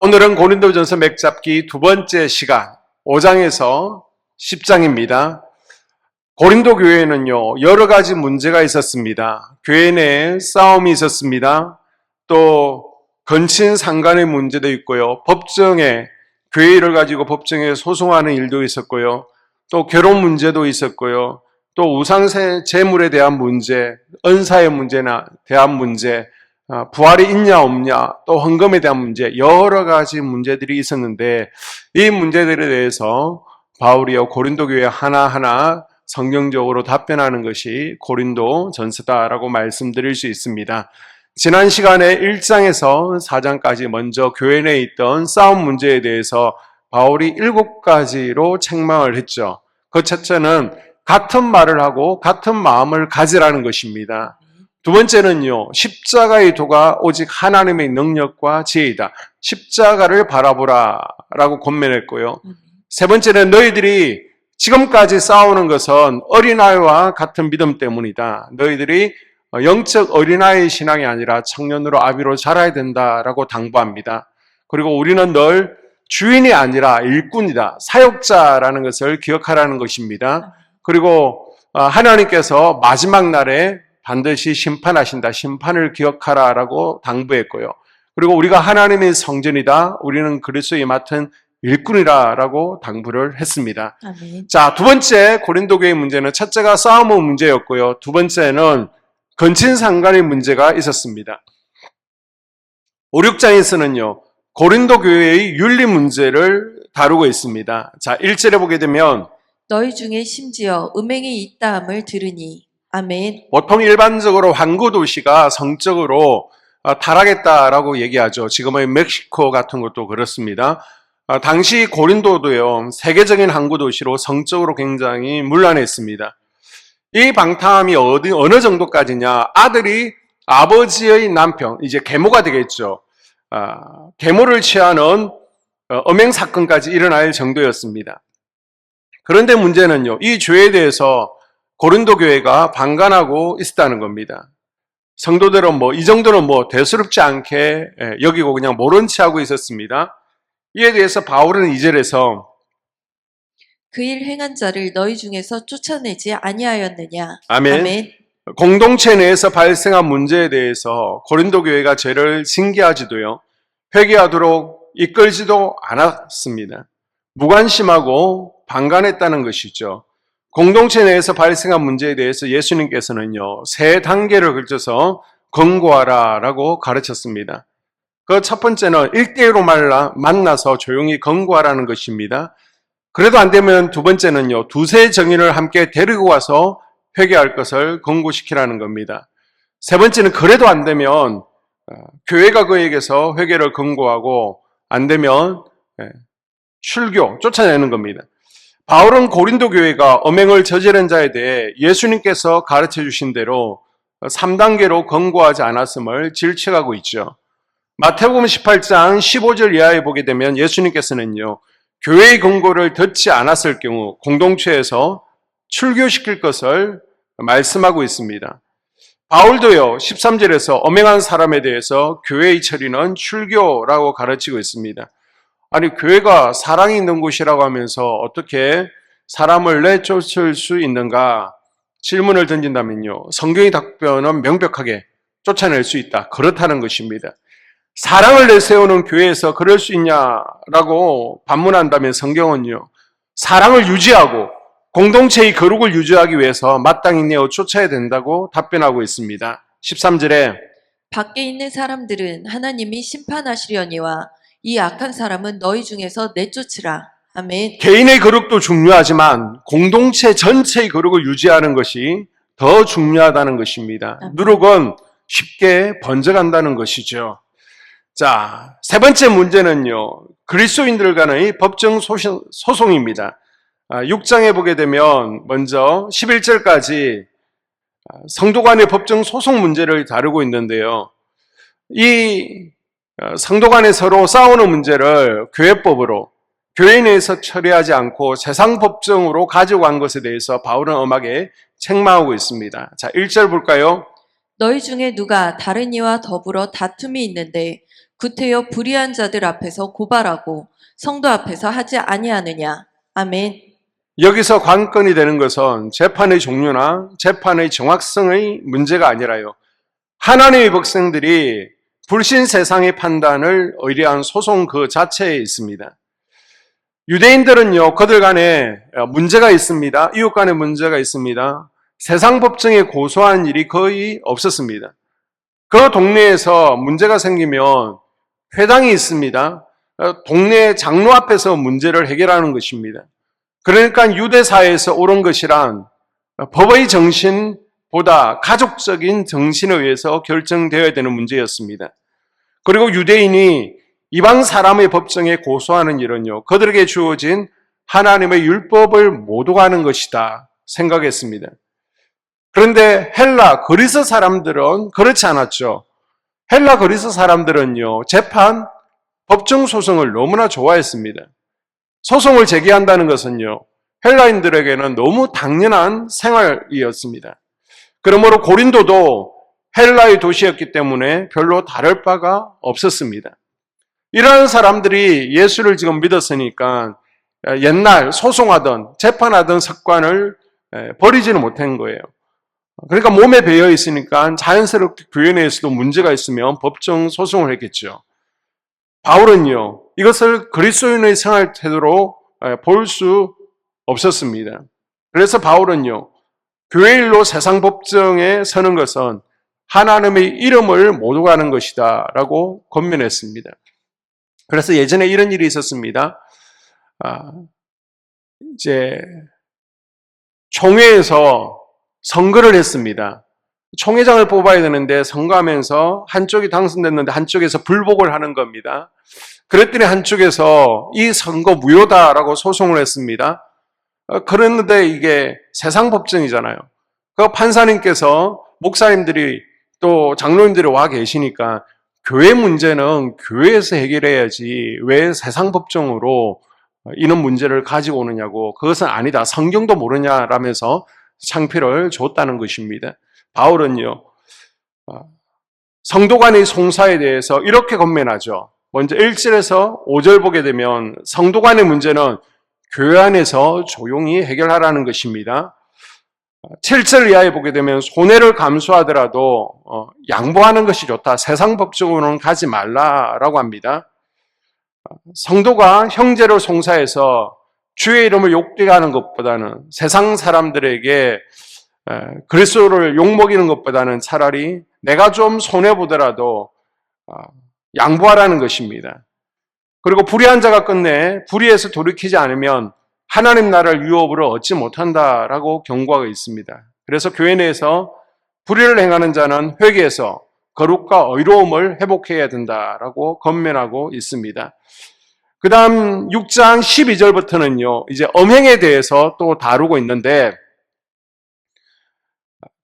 오늘은 고린도전서 맥잡기 두 번째 시간 5장에서 10장입니다. 고린도 교회는요, 여러 가지 문제가 있었습니다. 교회 내에 싸움이 있었습니다. 또 건친 상간의 문제도 있고요. 법정에 교회를 가지고 법정에 소송하는 일도 있었고요. 또 결혼 문제도 있었고요. 또 우상 제물에 대한 문제, 은사의 문제나 대한 문제, 부활이 있냐 없냐, 또 헌금에 대한 문제, 여러 가지 문제들이 있었는데 이 문제들에 대해서 바울이요 고린도 교회 하나하나 성경적으로 답변하는 것이 고린도 전서다라고 말씀드릴 수 있습니다. 지난 시간에 1장에서 4장까지 먼저 교회 내에 있던 싸움 문제에 대해서 바울이 7가지로 책망을 했죠. 그 첫째는 같은 말을 하고 같은 마음을 가지라는 것입니다. 두 번째는요, 십자가의 도가 오직 하나님의 능력과 지혜이다. 십자가를 바라보라 라고 권면했고요. 세 번째는 너희들이 지금까지 싸우는 것은 어린아이와 같은 믿음 때문이다. 너희들이 영적 어린아이의 신앙이 아니라 청년으로 아비로 자라야 된다라고 당부합니다. 그리고 우리는 늘 주인이 아니라 일꾼이다. 사역자라는 것을 기억하라는 것입니다. 그리고 하나님께서 마지막 날에 반드시 심판하신다. 심판을 기억하라라고 당부했고요. 그리고 우리가 하나님의 성전이다. 우리는 그리스도에 맡은 일꾼이라라고 당부를 했습니다. 아멘. 자, 두 번째 고린도 교회의 문제는 첫째가 싸움의 문제였고요. 두 번째는 건친상간의 문제가 있었습니다. 5, 6장에서는요. 고린도 교회의 윤리 문제를 다루고 있습니다. 자, 1절에 보게 되면 너희 중에 심지어 음행이 있다함을 들으니 아멘. 보통 일반적으로 항구 도시가 성적으로 타락했다라고 얘기하죠. 지금의 멕시코 같은 것도 그렇습니다. 당시 고린도도요, 세계적인 항구 도시로 성적으로 굉장히 문란했습니다. 이 방탕함이 어느 정도까지냐? 아들이 아버지의 남편, 이제 계모가 되겠죠. 계모를 취하는 음행 사건까지 일어날 정도였습니다. 그런데 문제는요, 이 죄에 대해서 고린도 교회가 방관하고 있었다는 겁니다. 성도들은 이 정도는 대수롭지 않게 여기고 그냥 모른 체 하고 있었습니다. 이에 대해서 바울은 2절에서 그 일 행한 자를 너희 중에서 쫓아내지 아니하였느냐. 아멘. 공동체 내에서 발생한 문제에 대해서 고린도 교회가 죄를 징계하지도요, 회개하도록 이끌지도 않았습니다. 무관심하고 방관했다는 것이죠. 공동체 내에서 발생한 문제에 대해서 예수님께서는요, 3단계를 걸쳐서 권고하라라고 가르쳤습니다. 그 첫 번째는 1대1로 만나서 조용히 권고하라는 것입니다. 그래도 안 되면 두 번째는요, 두세 정인을 함께 데리고 와서 회개할 것을 권고시키라는 겁니다. 세 번째는 그래도 안 되면 교회가 그에게서 회개를 권고하고 안 되면 출교, 쫓아내는 겁니다. 바울은 고린도 교회가 음행을 저지른 자에 대해 예수님께서 가르쳐 주신 대로 3단계로 권고하지 않았음을 질책하고 있죠. 마태복음 18장 15절 이하에 보게 되면 예수님께서는요, 교회의 권고를 듣지 않았을 경우 공동체에서 출교시킬 것을 말씀하고 있습니다. 바울도요, 13절에서 음행한 사람에 대해서 교회의 처리는 출교라고 가르치고 있습니다. 아니, 교회가 사랑이 있는 곳이라고 하면서 어떻게 사람을 내쫓을 수 있는가 질문을 던진다면요, 성경의 답변은 명백하게 쫓아낼 수 있다. 그렇다는 것입니다. 사랑을 내세우는 교회에서 그럴 수 있냐라고 반문한다면 성경은요, 사랑을 유지하고 공동체의 거룩을 유지하기 위해서 마땅히 내어 쫓아야 된다고 답변하고 있습니다. 13절에 밖에 있는 사람들은 하나님이 심판하시려니와 이 악한 사람은 너희 중에서 내쫓으라. 아멘. 개인의 거룩도 중요하지만 공동체 전체의 거룩을 유지하는 것이 더 중요하다는 것입니다. 누룩은 쉽게 번져간다는 것이죠. 자, 세 번째 문제는요, 그리스도인들 간의 법정 소송입니다. 6장에 보게 되면 먼저 11절까지 성도 간의 법정 소송 문제를 다루고 있는데요. 이 성도 간에 서로 싸우는 문제를 교회법으로 교회 내에서 처리하지 않고 세상 법정으로 가지고 간 것에 대해서 바울은 엄하게 책망하고 있습니다. 자, 1절 볼까요? 너희 중에 누가 다른 이와 더불어 다툼이 있는데 구태여 불의한 자들 앞에서 고발하고 성도 앞에서 하지 아니하느냐. 아멘. 여기서 관건이 되는 것은 재판의 종류나 재판의 정확성의 문제가 아니라요. 하나님의 백성들이 불신 세상의 판단을 의뢰한 소송 그 자체에 있습니다. 유대인들은요, 그들 간에 문제가 있습니다. 이웃 간에 문제가 있습니다. 세상 법정에 고소한 일이 거의 없었습니다. 그 동네에서 문제가 생기면 회당이 있습니다. 동네 장로 앞에서 문제를 해결하는 것입니다. 그러니까 유대사회에서 옳은 것이란 법의 정신보다 가족적인 정신에 의해서 결정되어야 되는 문제였습니다. 그리고 유대인이 이방 사람의 법정에 고소하는 일은요, 그들에게 주어진 하나님의 율법을 못 오가는 것이다 생각했습니다. 그런데 헬라, 그리스 사람들은 그렇지 않았죠. 헬라, 그리스 사람들은요, 재판, 법정 소송을 너무나 좋아했습니다. 소송을 제기한다는 것은요, 헬라인들에게는 너무 당연한 생활이었습니다. 그러므로 고린도도 헬라의 도시였기 때문에 별로 다를 바가 없었습니다. 이러한 사람들이 예수를 지금 믿었으니까 옛날 소송하던 재판하던 습관을 버리지는 못한 거예요. 그러니까 몸에 배어 있으니까 자연스럽게 교회 내에서도 문제가 있으면 법정 소송을 했겠죠. 바울은요, 이것을 그리스도인의 생활 태도로 볼 수 없었습니다. 그래서 바울은요, 교회 일로 세상 법정에 서는 것은 하나님의 이름을 못 오가는 것이다 라고 권면했습니다. 그래서 예전에 이런 일이 있었습니다. 이제 총회에서 선거를 했습니다. 총회장을 뽑아야 되는데 선거하면서 한쪽이 당선됐는데 한쪽에서 불복을 하는 겁니다. 그랬더니 한쪽에서 이 선거 무효다라고 소송을 했습니다. 그랬는데 이게 세상 법정이잖아요. 그 판사님께서 목사님들이 또 장로님들이 와 계시니까 교회 문제는 교회에서 해결해야지 왜 세상 법정으로 이런 문제를 가지고 오느냐고, 그것은 아니다, 성경도 모르냐라면서 창피를 줬다는 것입니다. 바울은요, 성도 간의 송사에 대해서 이렇게 권면하죠. 먼저 1절에서 5절 보게 되면 성도 간의 문제는 교회 안에서 조용히 해결하라는 것입니다. 7절 이하에 보게 되면 손해를 감수하더라도 양보하는 것이 좋다. 세상 법적으로는 가지 말라라고 합니다. 성도가 형제를 송사해서 주의 이름을 욕되게 하는 것보다는, 세상 사람들에게 그리스도를 욕먹이는 것보다는 차라리 내가 좀 손해보더라도 양보하라는 것입니다. 그리고 불의한 자가 끝내 불의에서 돌이키지 않으면 하나님 나라를 유업으로 얻지 못한다라고 경고하고 있습니다. 그래서 교회 내에서 불의를 행하는 자는 회개해서 거룩과 의로움을 회복해야 된다라고 권면하고 있습니다. 그 다음 6장 12절부터는요, 이제 엄행에 대해서 또 다루고 있는데,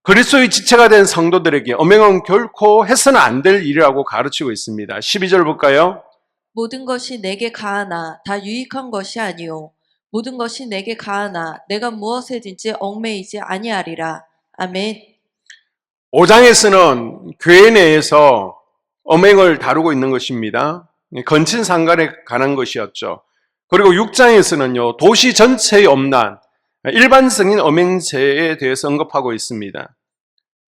그리스도의 지체가 된 성도들에게 엄행은 결코 해서는 안 될 일이라고 가르치고 있습니다. 12절 볼까요? 모든 것이 내게 가하나 다 유익한 것이 아니요 모든 것이 내게 가하나 내가 무엇에든지 얽매이지 아니하리라. 아멘. 5장에서는 교회 내에서 엄행을 다루고 있는 것입니다. 건친상간에 관한 것이었죠. 그리고 6장에서는요, 도시 전체의 엄난, 일반적인 엄행죄에 대해서 언급하고 있습니다.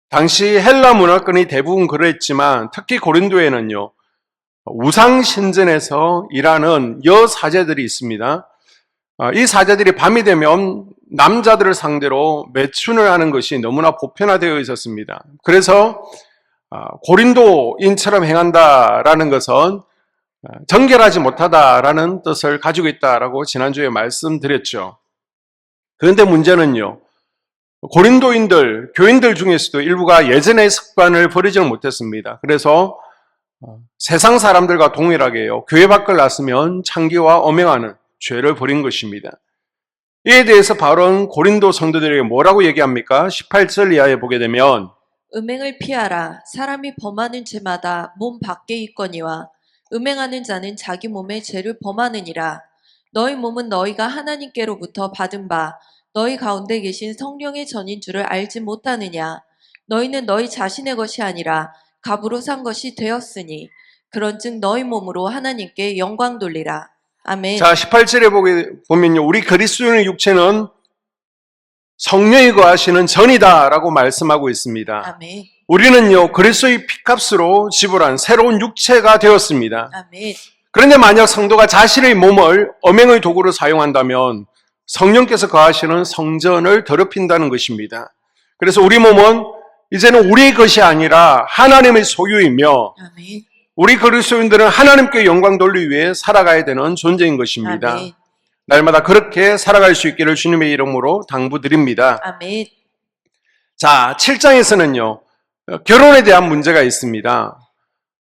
당시 헬라 문화권이 대부분 그랬지만 특히 고린도에는요, 우상 신전에서 일하는 여사제들이 있습니다. 이 사제들이 밤이 되면 남자들을 상대로 매춘을 하는 것이 너무나 보편화되어 있었습니다. 그래서 고린도인처럼 행한다라는 것은 정결하지 못하다라는 뜻을 가지고 있다라고 지난주에 말씀드렸죠. 그런데 문제는요, 고린도인들, 교인들 중에서도 일부가 예전의 습관을 버리지는 못했습니다. 그래서 세상 사람들과 동일하게요, 교회 밖을 나서면 창기와 엄행하는 죄를 벌인 것입니다. 이에 대해서 바울은 고린도 성도들에게 뭐라고 얘기합니까? 18절 이하에 보게 되면 음행을 피하라. 사람이 범하는 죄마다 몸 밖에 있거니와 음행하는 자는 자기 몸에 죄를 범하느니라. 너희 몸은 너희가 하나님께로부터 받은 바 너희 가운데 계신 성령의 전인 줄을 알지 못하느냐. 너희는 너희 자신의 것이 아니라 값으로 산 것이 되었으니 그런즉 너희 몸으로 하나님께 영광 돌리라. 아멘. 자, 18절에 보면요. 우리 그리스도인의 육체는 성령이 거하시는 전이다라고 말씀하고 있습니다. 아멘. 우리는요, 그리스도의 피값으로 지불한 새로운 육체가 되었습니다. 아멘. 그런데 만약 성도가 자신의 몸을 엄행의 도구로 사용한다면 성령께서 거하시는 성전을 더럽힌다는 것입니다. 그래서 우리 몸은 이제는 우리의 것이 아니라 하나님의 소유이며 아멘. 우리 그리스도인들은 하나님께 영광 돌리기 위해 살아가야 되는 존재인 것입니다. 아멘. 날마다 그렇게 살아갈 수 있기를 주님의 이름으로 당부드립니다. 아멘. 자, 7장에서는요. 결혼에 대한 문제가 있습니다.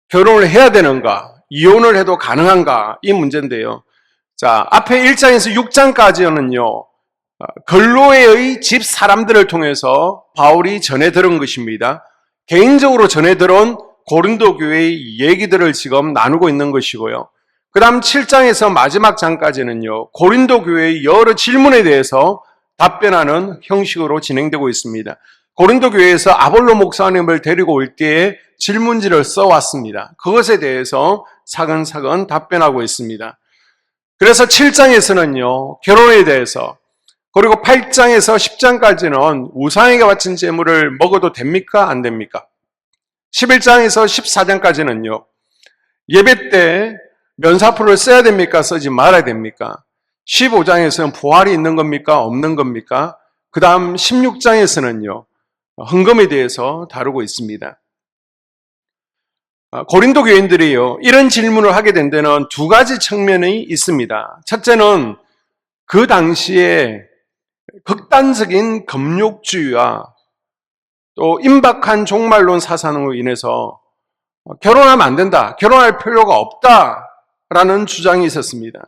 결혼을 해야 되는가? 이혼을 해도 가능한가? 이 문제인데요. 자, 앞에 1장에서 6장까지는요. 근로의 집 사람들을 통해서 바울이 전해 들은 것입니다. 개인적으로 전해 들은 고린도 교회의 얘기들을 지금 나누고 있는 것이고요. 그 다음 7장에서 마지막 장까지는요. 고린도 교회의 여러 질문에 대해서 답변하는 형식으로 진행되고 있습니다. 고린도 교회에서 아볼로 목사님을 데리고 올 때에 질문지를 써왔습니다. 그것에 대해서 차근차근 답변하고 있습니다. 그래서 7장에서는요. 결혼에 대해서 그리고 8장에서 10장까지는 우상에게 바친 제물을 먹어도 됩니까? 안 됩니까? 11장에서 14장까지는요. 예배 때 면사포를 써야 됩니까? 쓰지 말아야 됩니까? 15장에서는 부활이 있는 겁니까? 없는 겁니까? 그 다음 16장에서는요. 헌금에 대해서 다루고 있습니다. 고린도 교인들이요. 이런 질문을 하게 된 데는 두 가지 측면이 있습니다. 첫째는 그 당시에 극단적인 금욕주의와 또 임박한 종말론 사상으로 인해서 결혼하면 안 된다, 결혼할 필요가 없다라는 주장이 있었습니다.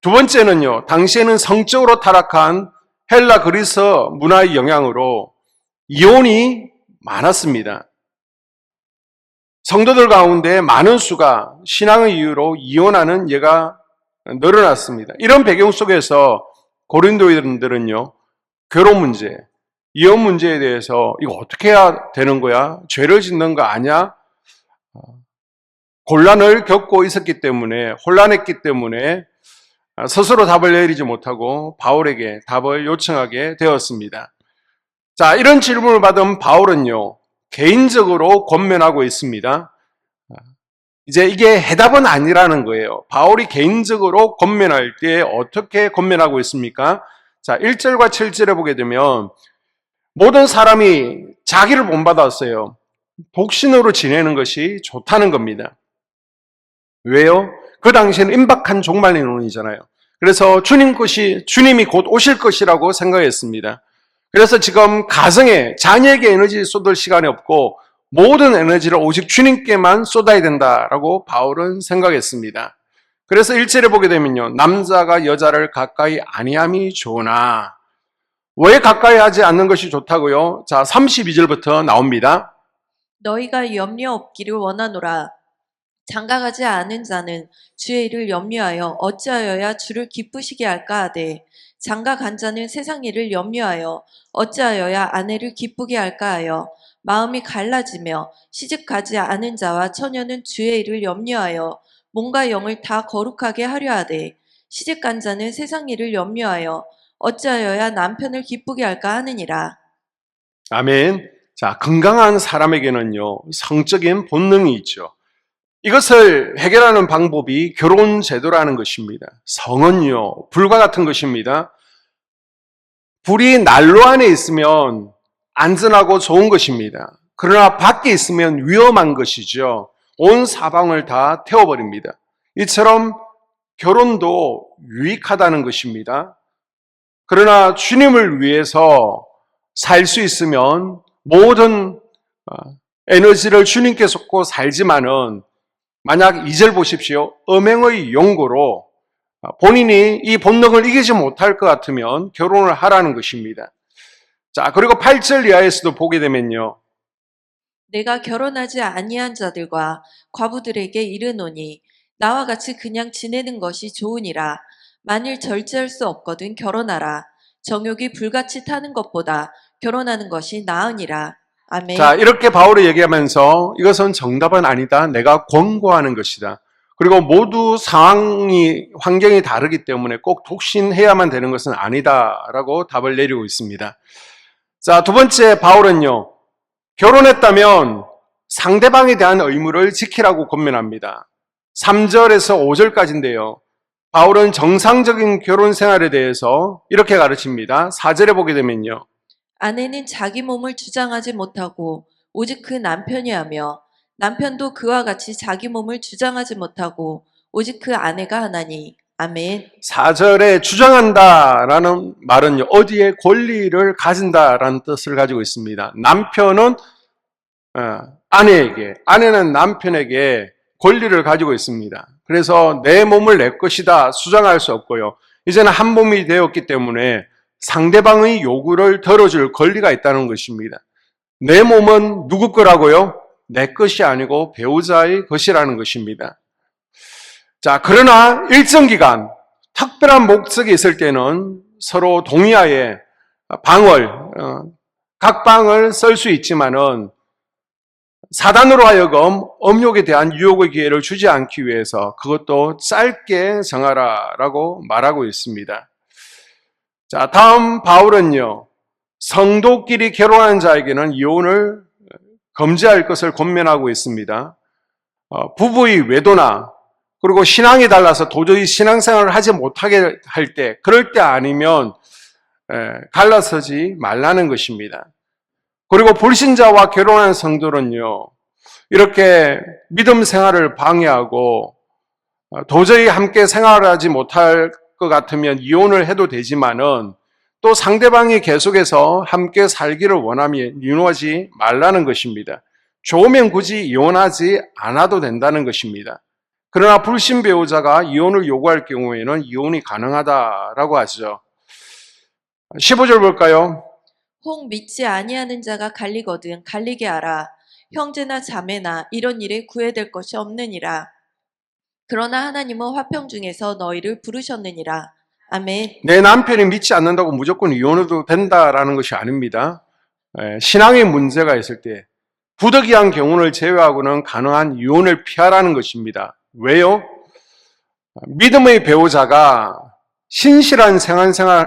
두 번째는요, 당시에는 성적으로 타락한 헬라 그리스 문화의 영향으로 이혼이 많았습니다. 성도들 가운데 많은 수가 신앙의 이유로 이혼하는 예가 늘어났습니다. 이런 배경 속에서 고린도인들은요, 결혼 문제, 이혼 문제에 대해서 이거 어떻게 해야 되는 거야? 죄를 짓는 거 아니야? 곤란을 겪고 있었기 때문에, 혼란했기 때문에 스스로 답을 내리지 못하고 바울에게 답을 요청하게 되었습니다. 자, 이런 질문을 받은 바울은요, 개인적으로 권면하고 있습니다. 이제 이게 해답은 아니라는 거예요. 바울이 개인적으로 권면할 때 어떻게 권면하고 있습니까? 자, 1절과 7절에 보게 되면 모든 사람이 자기를 본받았어요. 독신으로 지내는 것이 좋다는 겁니다. 왜요? 그 당시에는 임박한 종말론이잖아요. 그래서 주님이 곧 오실 것이라고 생각했습니다. 그래서 지금 가정에 자녀에게 에너지를 쏟을 시간이 없고 모든 에너지를 오직 주님께만 쏟아야 된다라고 바울은 생각했습니다. 그래서 1절에 보게 되면요. 남자가 여자를 가까이 아니함이 좋으나 왜 가까이 하지 않는 것이 좋다고요? 자, 32절부터 나옵니다. 너희가 염려 없기를 원하노라. 장가가지 않은 자는 주의 일을 염려하여 어찌하여야 주를 기쁘시게 할까 하되 장가간 자는 세상 일을 염려하여 어찌하여야 아내를 기쁘게 할까 하여 마음이 갈라지며 시집가지 않은 자와 처녀는 주의 일을 염려하여 몸과 영을 다 거룩하게 하려 하되 시집간 자는 세상 일을 염려하여 어찌하여야 남편을 기쁘게 할까 하느니라. 아멘. 자, 건강한 사람에게는요, 성적인 본능이 있죠. 이것을 해결하는 방법이 결혼 제도라는 것입니다. 성은요, 불과 같은 것입니다. 불이 난로 안에 있으면 안전하고 좋은 것입니다. 그러나 밖에 있으면 위험한 것이죠. 온 사방을 다 태워버립니다. 이처럼 결혼도 유익하다는 것입니다. 그러나 주님을 위해서 살 수 있으면 모든 에너지를 주님께 쏟고 살지만은 만약 2절 보십시오. 음행의 용고로 본인이 이 본능을 이기지 못할 것 같으면 결혼을 하라는 것입니다. 자, 그리고 8절 이하에서도 보게 되면요. 내가 결혼하지 아니한 자들과 과부들에게 이르노니 나와 같이 그냥 지내는 것이 좋으니라. 만일 절제할 수 없거든 결혼하라. 정욕이 불같이 타는 것보다 결혼하는 것이 나으니라. 아멘. 자, 이렇게 바울이 얘기하면서 이것은 정답은 아니다. 내가 권고하는 것이다. 그리고 모두 환경이 다르기 때문에 꼭 독신해야만 되는 것은 아니다라고 답을 내리고 있습니다. 자, 두 번째 바울은요, 결혼했다면 상대방에 대한 의무를 지키라고 권면합니다. 3절에서 5절까지인데요. 바울은 정상적인 결혼 생활에 대해서 이렇게 가르칩니다. 4절에 보게 되면요. 아내는 자기 몸을 주장하지 못하고 오직 그 남편이 하며 남편도 그와 같이 자기 몸을 주장하지 못하고 오직 그 아내가 하나니. 아멘. 4절에 주장한다라는 말은요, 어디에 권리를 가진다라는 뜻을 가지고 있습니다. 남편은 아내에게, 아내는 남편에게 권리를 가지고 있습니다. 그래서 내 몸을 내 것이다 주장할 수 없고요. 이제는 한 몸이 되었기 때문에 상대방의 요구를 들어줄 권리가 있다는 것입니다. 내 몸은 누구 거라고요? 내 것이 아니고 배우자의 것이라는 것입니다. 자, 그러나 일정 기간 특별한 목적이 있을 때는 서로 동의하에 각 방을 쓸 수 있지만은 사단으로 하여금 음욕에 대한 유혹의 기회를 주지 않기 위해서 그것도 짧게 정하라라고 말하고 있습니다. 자, 다음 바울은요, 성도끼리 결혼한 자에게는 이혼을 금지할 것을 권면하고 있습니다. 부부의 외도나 그리고 신앙이 달라서 도저히 신앙생활을 하지 못하게 할 때, 그럴 때 아니면 갈라서지 말라는 것입니다. 그리고 불신자와 결혼한 성도는요, 이렇게 믿음 생활을 방해하고 도저히 함께 생활하지 못할 것 같으면 이혼을 해도 되지만은 또 상대방이 계속해서 함께 살기를 원하면 이혼하지 말라는 것입니다. 좋으면 굳이 이혼하지 않아도 된다는 것입니다. 그러나 불신 배우자가 이혼을 요구할 경우에는 이혼이 가능하다라고 하죠. 15절 볼까요? 혹 믿지 아니하는 자가 갈리거든 갈리게 하라. 형제나 자매나 이런 일에 구애될 것이 없느니라. 그러나 하나님은 화평 중에서 너희를 부르셨느니라. 아멘. 내 남편이 믿지 않는다고 무조건 이혼해도 된다라는 것이 아닙니다. 신앙의 문제가 있을 때 부득이한 경우를 제외하고는 가능한 이혼을 피하라는 것입니다. 왜요? 믿음의 배우자가 신실한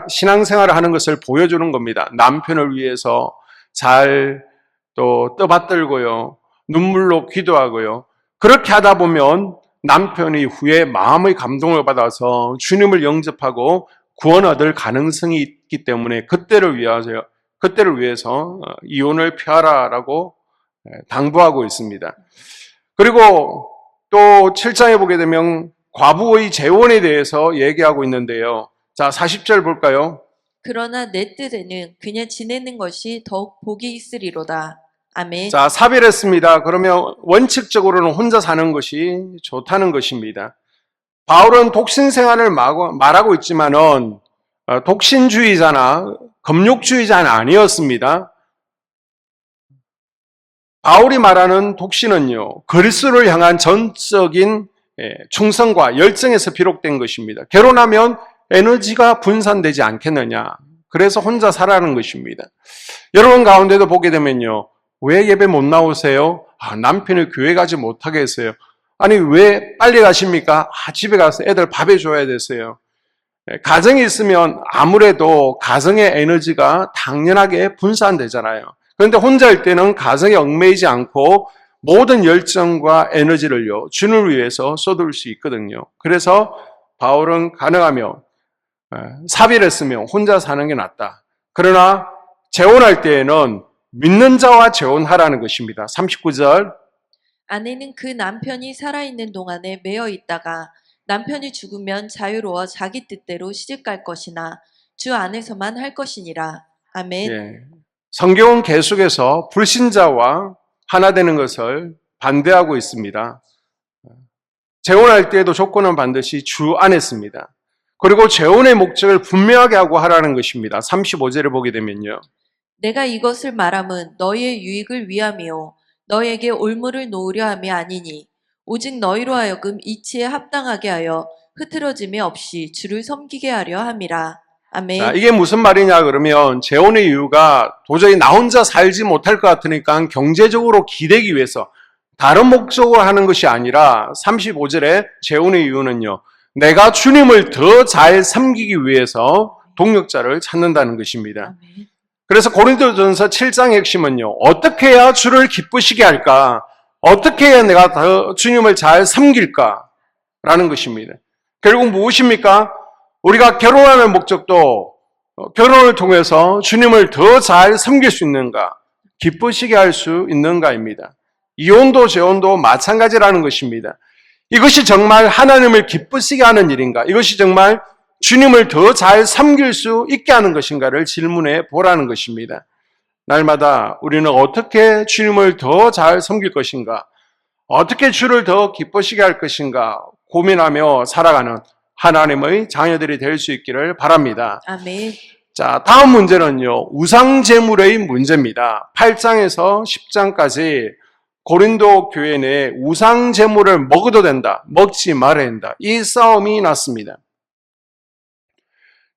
신앙생활을 하는 것을 보여주는 겁니다. 남편을 위해서 잘 또 떠받들고요. 눈물로 기도하고요. 그렇게 하다 보면 남편이 후에 마음의 감동을 받아서 주님을 영접하고 구원 얻을 가능성이 있기 때문에 그때를 위해서 이혼을 피하라라고 당부하고 있습니다. 그리고 또 7장에 보게 되면 과부의 재혼에 대해서 얘기하고 있는데요. 자, 40절 볼까요? 그러나 내 뜻에는 그냥 지내는 것이 더욱 복이 있으리로다. 아멘. 자, 사별했습니다. 그러면 원칙적으로는 혼자 사는 것이 좋다는 것입니다. 바울은 독신 생활을 말하고 있지만은 독신주의자나 금욕주의자는 아니었습니다. 바울이 말하는 독신은요, 그리스도를 향한 전적인 충성과 열정에서 비롯된 것입니다. 결혼하면 에너지가 분산되지 않겠느냐. 그래서 혼자 살아는 것입니다. 여러분 가운데도 보게 되면요, 왜 예배 못 나오세요? 남편이 교회 가지 못하게 했어요. 아니, 왜 빨리 가십니까? 집에 가서 애들 밥 해줘야 됐어요. 가정이 있으면 아무래도 가정의 에너지가 당연하게 분산되잖아요. 그런데 혼자일 때는 가정에 얽매이지 않고 모든 열정과 에너지를요, 주님을 위해서 쏟을 수 있거든요. 그래서 바울은 가능하면 사별했으면 혼자 사는 게 낫다. 그러나 재혼할 때에는 믿는 자와 재혼하라는 것입니다. 39절. 아내는 그 남편이 살아있는 동안에 매여 있다가 남편이 죽으면 자유로워 자기 뜻대로 시집갈 것이나 주 안에서만 할 것이니라. 아멘. 예. 성경은 계속해서 불신자와 하나 되는 것을 반대하고 있습니다. 재혼할 때에도 조건은 반드시 주 안에 씁니다. 그리고 재혼의 목적을 분명하게 하고 하라는 것입니다. 35절을 보게 되면요. 내가 이것을 말함은 너희의 유익을 위함이요 너희에게 올무를 놓으려 함이 아니니 오직 너희로 하여금 이치에 합당하게 하여 흐트러짐이 없이 주를 섬기게 하려 함이라. 아멘. 자, 이게 무슨 말이냐 그러면 재혼의 이유가 도저히 나 혼자 살지 못할 것 같으니까 경제적으로 기대기 위해서 다른 목적으로 하는 것이 아니라 35절에 재혼의 이유는요. 내가 주님을 더 잘 섬기기 위해서 동력자를 찾는다는 것입니다. 아멘. 그래서 고린도전서 7장의 핵심은요. 어떻게 해야 주를 기쁘시게 할까? 어떻게 해야 내가 더 주님을 잘 섬길까? 라는 것입니다. 결국 무엇입니까? 우리가 결혼하는 목적도 결혼을 통해서 주님을 더 잘 섬길 수 있는가? 기쁘시게 할 수 있는가입니다. 이혼도 재혼도 마찬가지라는 것입니다. 이것이 정말 하나님을 기쁘시게 하는 일인가? 이것이 정말 주님을 더 잘 섬길 수 있게 하는 것인가를 질문해 보라는 것입니다. 날마다 우리는 어떻게 주님을 더 잘 섬길 것인가? 어떻게 주를 더 기쁘시게 할 것인가? 고민하며 살아가는 하나님의 자녀들이 될 수 있기를 바랍니다. 아멘. 자, 다음 문제는요. 우상제물의 문제입니다. 8장에서 10장까지 고린도 교회 내에 우상제물을 먹어도 된다, 먹지 말아야 된다. 이 싸움이 났습니다.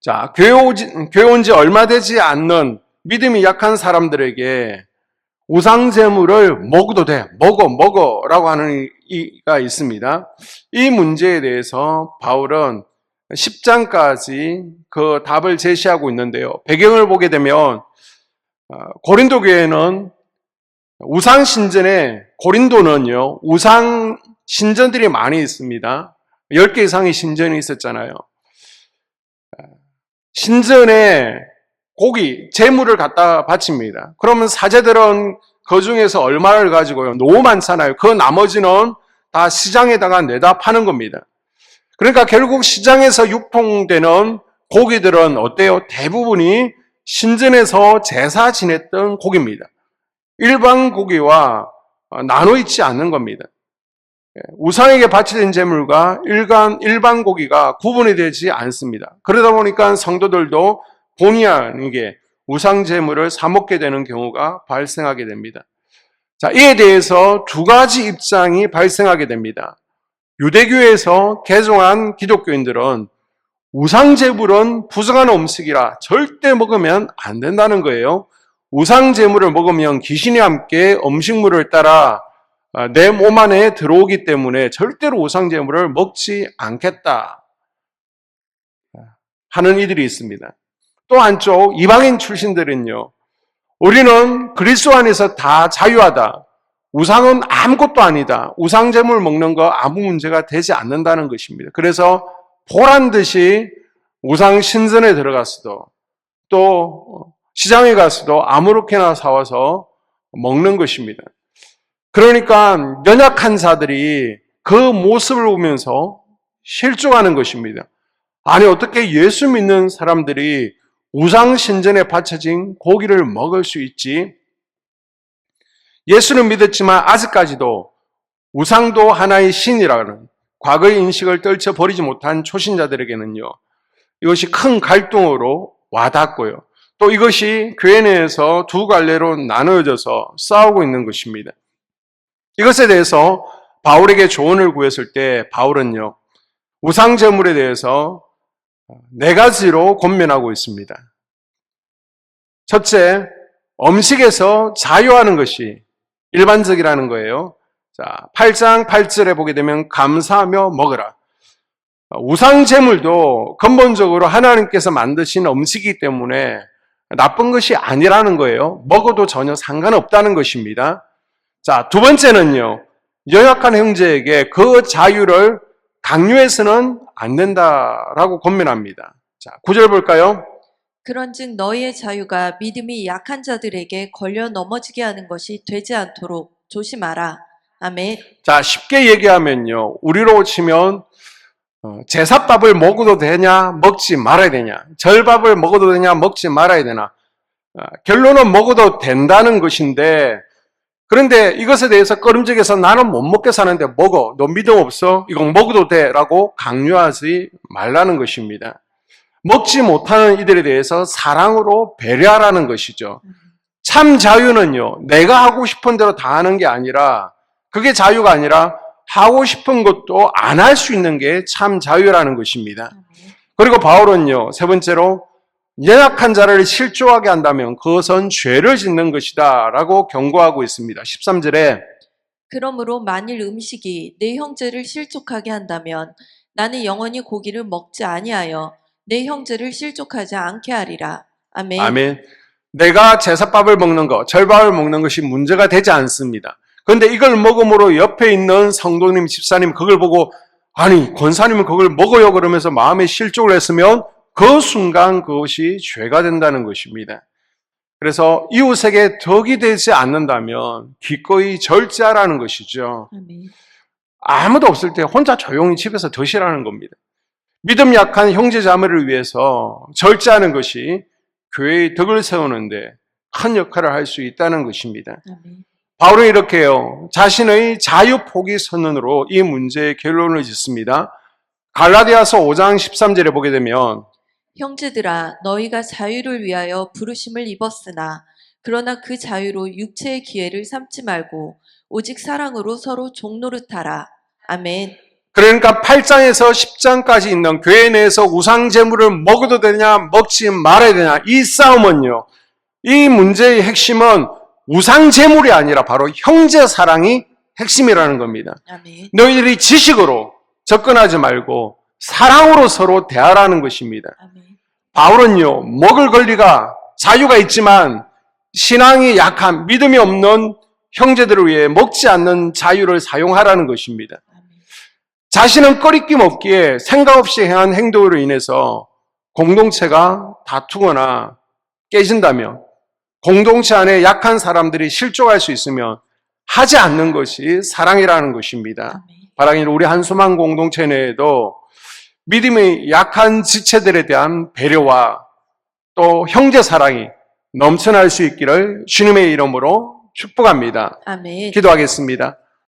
자, 교회 온 지 얼마 되지 않는 믿음이 약한 사람들에게 우상제물을 먹어도 돼, 먹어라고 하는 이가 있습니다. 이 문제에 대해서 바울은 10장까지 그 답을 제시하고 있는데요. 배경을 보게 되면 고린도 교회는 우상 신전에, 고린도는요, 우상 신전들이 많이 있습니다. 10개 이상의 신전이 있었잖아요. 신전에 고기, 재물을 갖다 바칩니다. 그러면 사제들은 그 중에서 얼마를 가지고요? 너무 많잖아요. 그 나머지는 다 시장에다가 내다 파는 겁니다. 그러니까 결국 시장에서 유통되는 고기들은 어때요? 대부분이 신전에서 제사 지냈던 고기입니다. 일반 고기와 나눠 있지 않는 겁니다. 우상에게 바쳐진 제물과 일반 고기가 구분이 되지 않습니다. 그러다 보니까 성도들도 본의 아니게 우상 제물을 사 먹게 되는 경우가 발생하게 됩니다. 자, 이에 대해서 두 가지 입장이 발생하게 됩니다. 유대교에서 개종한 기독교인들은 우상 제물은 부정한 음식이라 절대 먹으면 안 된다는 거예요. 우상 제물을 먹으면 귀신이 함께 음식물을 따라 내 몸 안에 들어오기 때문에 절대로 우상 제물을 먹지 않겠다 하는 이들이 있습니다. 또 한쪽 이방인 출신들은요. 우리는 그리스도 안에서 다 자유하다. 우상은 아무것도 아니다. 우상 제물 먹는 거 아무 문제가 되지 않는다는 것입니다. 그래서 보란 듯이 우상 신전에 들어갔어도 또 시장에 가서도 아무렇게나 사와서 먹는 것입니다. 그러니까 연약한 자들이 그 모습을 보면서 실족하는 것입니다. 아니 어떻게 예수 믿는 사람들이 우상 신전에 바쳐진 고기를 먹을 수 있지? 예수는 믿었지만 아직까지도 우상도 하나의 신이라는 과거의 인식을 떨쳐버리지 못한 초신자들에게는요. 이것이 큰 갈등으로 와닿고요. 또 이것이 교회 내에서 두 갈래로 나누어져서 싸우고 있는 것입니다. 이것에 대해서 바울에게 조언을 구했을 때 바울은요. 우상 제물에 대해서 네 가지로 권면하고 있습니다. 첫째, 음식에서 자유하는 것이 일반적이라는 거예요. 자, 8장 8절에 보게 되면 감사하며 먹으라. 우상 제물도 근본적으로 하나님께서 만드신 음식이기 때문에 나쁜 것이 아니라는 거예요. 먹어도 전혀 상관없다는 것입니다. 자, 두 번째는요. 연약한 형제에게 그 자유를 강요해서는 안 된다라고 권면합니다. 자, 9절 볼까요? 그런즉 너희의 자유가 믿음이 약한 자들에게 걸려 넘어지게 하는 것이 되지 않도록 조심하라. 아멘. 자, 쉽게 얘기하면요. 우리로 치면 제사밥을 먹어도 되냐, 먹지 말아야 되냐. 절밥을 먹어도 되냐, 먹지 말아야 되나. 결론은 먹어도 된다는 것인데 그런데 이것에 대해서 꺼림직해서 나는 못 먹게 사는데 먹어. 너 믿음 없어? 이건 먹어도 돼. 라고 강요하지 말라는 것입니다. 먹지 못하는 이들에 대해서 사랑으로 배려하라는 것이죠. 참 자유는요. 내가 하고 싶은 대로 다 하는 게 아니라 그게 자유가 아니라 하고 싶은 것도 안 할 수 있는 게 참 자유라는 것입니다. 그리고 바울은요. 세 번째로 연약한 자를 실족하게 한다면 그것은 죄를 짓는 것이다 라고 경고하고 있습니다. 13절에 그러므로 만일 음식이 내 형제를 실족하게 한다면 나는 영원히 고기를 먹지 아니하여 내 형제를 실족하지 않게 하리라. 아멘. 아멘. 내가 제사밥을 먹는 것, 절밥을 먹는 것이 문제가 되지 않습니다. 그런데 이걸 먹음으로 옆에 있는 성도님, 집사님 그걸 보고 아니 권사님은 그걸 먹어요 그러면서 마음에 실족을 했으면 그 순간 그것이 죄가 된다는 것입니다. 그래서 이웃에게 덕이 되지 않는다면 기꺼이 절제하라는 것이죠. 아멘. 아무도 없을 때 혼자 조용히 집에서 드시라는 겁니다. 믿음 약한 형제 자매를 위해서 절제하는 것이 교회의 덕을 세우는데 큰 역할을 할 수 있다는 것입니다. 아멘. 바울은 이렇게 해요. 자신의 자유 포기 선언으로 이 문제의 결론을 짓습니다. 갈라디아서 5장 13절에 보게 되면 형제들아 너희가 자유를 위하여 부르심을 입었으나 그러나 그 자유로 육체의 기회를 삼지 말고 오직 사랑으로 서로 종노릇하라. 아멘. 그러니까 8장에서 10장까지 있는 교회 내에서 우상 제물을 먹어도 되냐 먹지 말아야 되냐 이 싸움은요. 이 문제의 핵심은 우상 제물이 아니라 바로 형제 사랑이 핵심이라는 겁니다. 아멘. 너희들이 지식으로 접근하지 말고 사랑으로 서로 대하라는 것입니다. 아멘. 바울은요, 먹을 권리가 자유가 있지만 신앙이 약한 믿음이 없는 형제들을 위해 먹지 않는 자유를 사용하라는 것입니다. 아멘. 자신은 꺼리낌 없기에 생각 없이 행한 행동으로 인해서 공동체가 다투거나 깨진다면 공동체 안에 약한 사람들이 실족할 수 있으면 하지 않는 것이 사랑이라는 것입니다. 아멘. 바라기는 우리 한수만 공동체 내에도 믿음이 약한 지체들에 대한 배려와 또 형제 사랑이 넘쳐날 수 있기를 주님의 이름으로 축복합니다. 아멘. 기도하겠습니다.